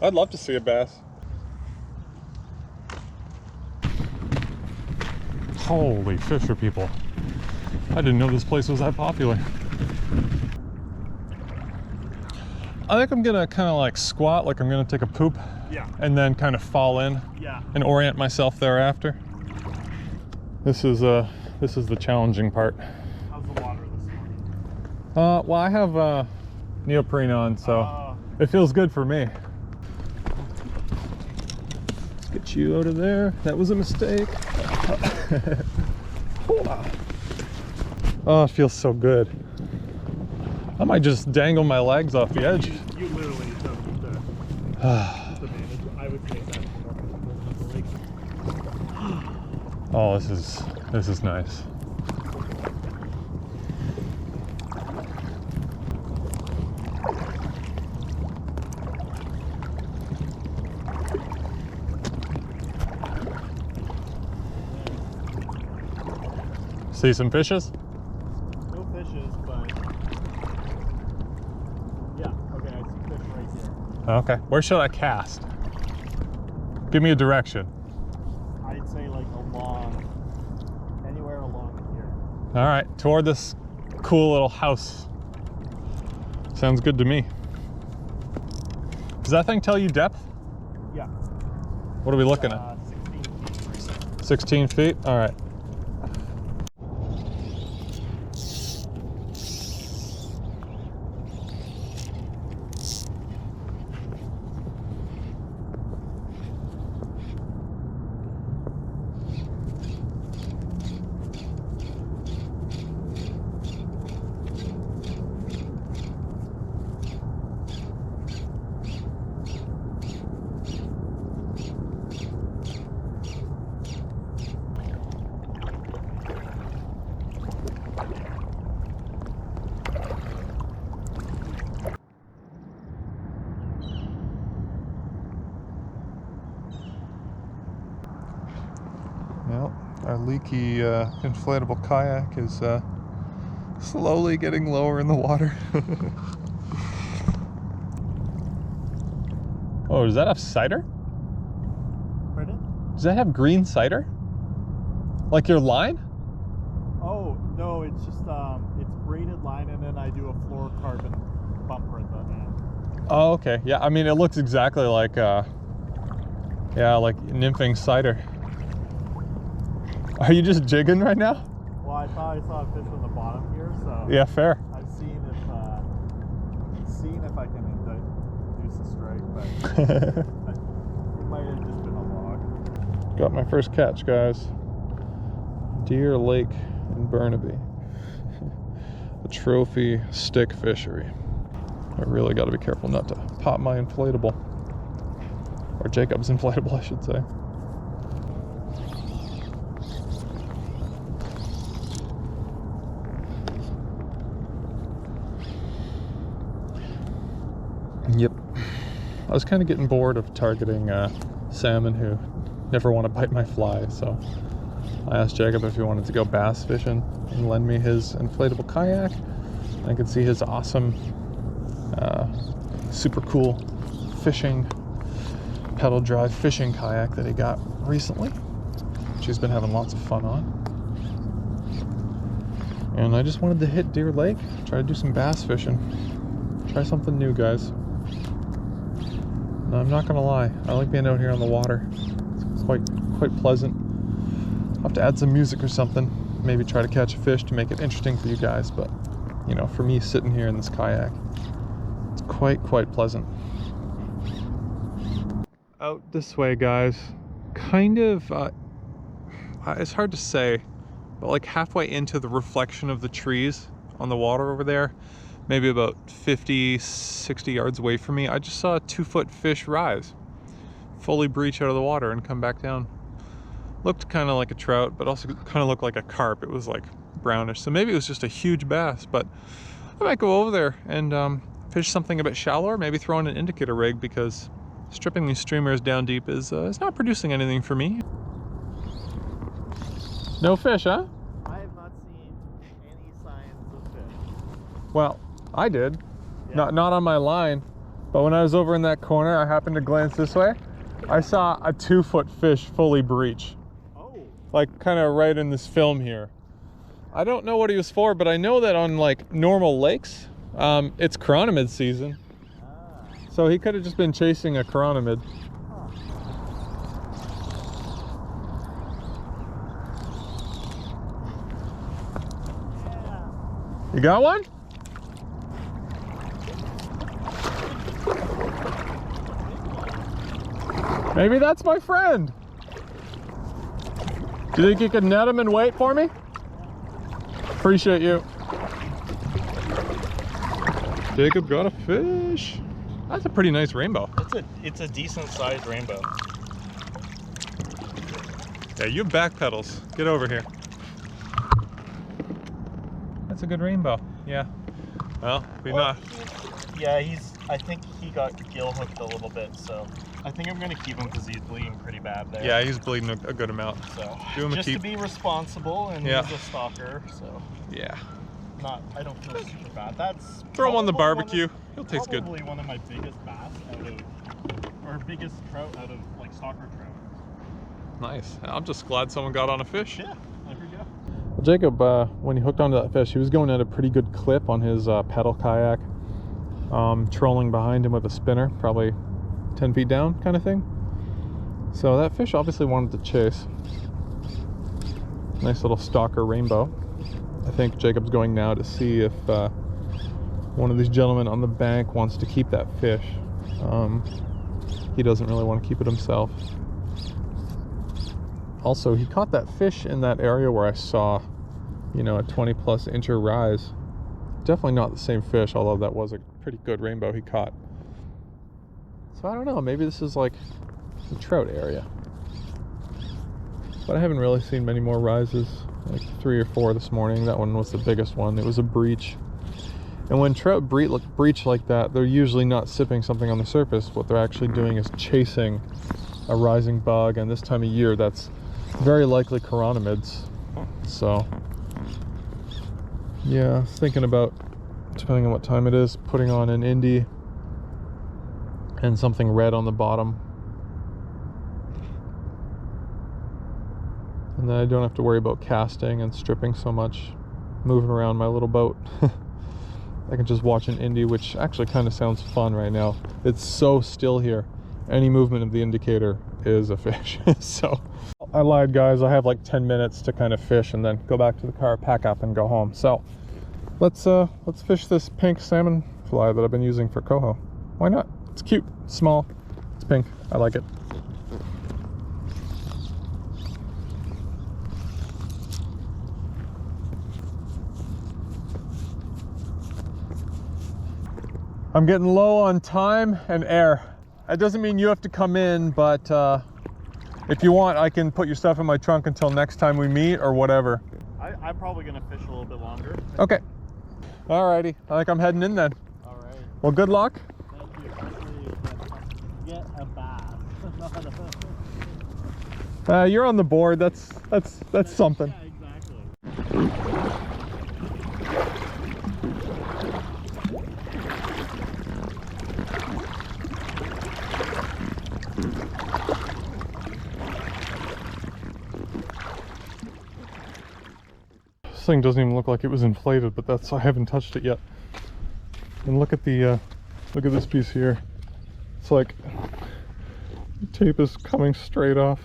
I'd love to see a bass. Holy fisher people. I didn't know this place was that popular. I think I'm gonna kind of like squat, like I'm gonna take a poop. Yeah. And then kind of fall in. Yeah. And orient myself thereafter. This is the challenging part. How's the water this morning? Well, I have neoprene on, so it feels good for me. Let's get you out of there. That was a mistake. Oh, it feels so good. I might just dangle my legs off the edge. You literally don't need to manage. I would say that's more comfortable than the lake. Oh, this is nice. See some fishes? No fishes, but yeah, okay, I see fish right here. Okay, where should I cast? Give me a direction. I'd say like anywhere along here. All right, toward this cool little house. Sounds good to me. Does that thing tell you depth? Yeah. What are we looking at? 16 feet. 16 feet? All right. Well, our leaky inflatable kayak is slowly getting lower in the water. Oh, does that have cider? Pardon? Does that have green cider? Like your line? Oh, no, it's just, it's braided line and then I do a fluorocarbon bumper at the end. Oh, okay. Yeah, I mean, it looks exactly like, yeah, like nymphing cider. Are you just jigging right now? Well, I thought I saw a fish on the bottom here, so Yeah, fair. I've seen if I can induce a strike, but it might have just been a log. Got my first catch, guys. Deer Lake in Burnaby. A trophy stick fishery. I really got to be careful not to pop my inflatable. Or Jacob's inflatable, I should say. Yep. I was kind of getting bored of targeting salmon who never want to bite my fly, so I asked Jacob if he wanted to go bass fishing and lend me his inflatable kayak. I could see his awesome, super cool fishing, pedal drive fishing kayak that he got recently, which he's been having lots of fun on. And I just wanted to hit Deer Lake, try to do some bass fishing. Try something new, guys. No, I'm not gonna lie, I like being out here on the water. It's quite pleasant. I'll have to add some music or something. Maybe try to catch a fish to make it interesting for you guys, but you know, for me sitting here in this kayak, it's quite pleasant. Out this way, guys. Kind of, it's hard to say, but like halfway into the reflection of the trees on the water over there, maybe about 50, 60 yards away from me, I just saw a 2-foot fish rise, fully breach out of the water and come back down. Looked kind of like a trout, but also kind of looked like a carp. It was like brownish, so maybe it was just a huge bass, but I might go over there and fish something a bit shallower, maybe throw in an indicator rig, because stripping these streamers down deep is not producing anything for me. No fish, huh? I have not seen any signs of fish. Well, I did. Yeah. Not on my line. But when I was over in that corner, I happened to glance this way. I saw a 2-foot fish fully breach. Oh. Like kind of right in this film here. I don't know what he was for, but I know that on like normal lakes, it's chironomid season. Ah. So he could have just been chasing a chironomid. Huh. Yeah. You got one? Maybe that's my friend. Do you think you could net him and wait for me? Appreciate you. Jacob got a fish. That's a pretty nice rainbow. It's a decent sized rainbow. Yeah, you have back pedals. Get over here. That's a good rainbow. Yeah. Well, I think he got gill hooked a little bit, so I think I'm gonna keep him because he's bleeding pretty bad there. Yeah, he's bleeding a good amount. So Do him just a keep. to be responsible, and Yeah. he's a stalker, so Yeah. I don't feel super bad. That's Throw him on the probably barbecue. He'll taste good. Probably one of my biggest bass or biggest trout out of like stalker trout. Nice. I'm just glad someone got on a fish. Yeah, there we go. Well, Jacob, when he hooked onto that fish, he was going at a pretty good clip on his pedal kayak, trolling behind him with a spinner, probably 10 feet down kind of thing. So that fish obviously wanted to chase. Nice little stalker rainbow. I think Jacob's going now to see if one of these gentlemen on the bank wants to keep that fish. He doesn't really want to keep it himself. Also, he caught that fish in that area where I saw, you know, a 20+ incher rise. Definitely not the same fish, although that was a pretty good rainbow he caught. So I don't know, maybe this is like the trout area. But I haven't really seen many more rises, like 3 or 4 this morning. That one was the biggest one. It was a breach. And when trout breach like that, they're usually not sipping something on the surface. What they're actually doing is chasing a rising bug, and this time of year that's very likely chironomids. So yeah, I was thinking about, depending on what time it is, putting on an indie and something red on the bottom, and then I don't have to worry about casting and stripping so much, moving around my little boat. I can just watch an indie, which actually kind of sounds fun right now. It's so still here. Any movement of the indicator is a fish. So I lied, guys. I have like 10 minutes to kind of fish and then go back to the car, pack up, and go home. So let's fish this pink salmon fly that I've been using for coho. Why not? It's cute, it's small, it's pink. I like it. I'm getting low on time and air. That doesn't mean you have to come in, but if you want, I can put your stuff in my trunk until next time we meet or whatever. I'm probably gonna fish a little bit longer. Okay. Alrighty. I think I'm heading in then. All right. Well, good luck. Thank you. Hopefully get a bass. You're on the board. That's something. Yeah, exactly. This thing doesn't even look like it was inflated, but I haven't touched it yet. And look at this piece here. It's like the tape is coming straight off.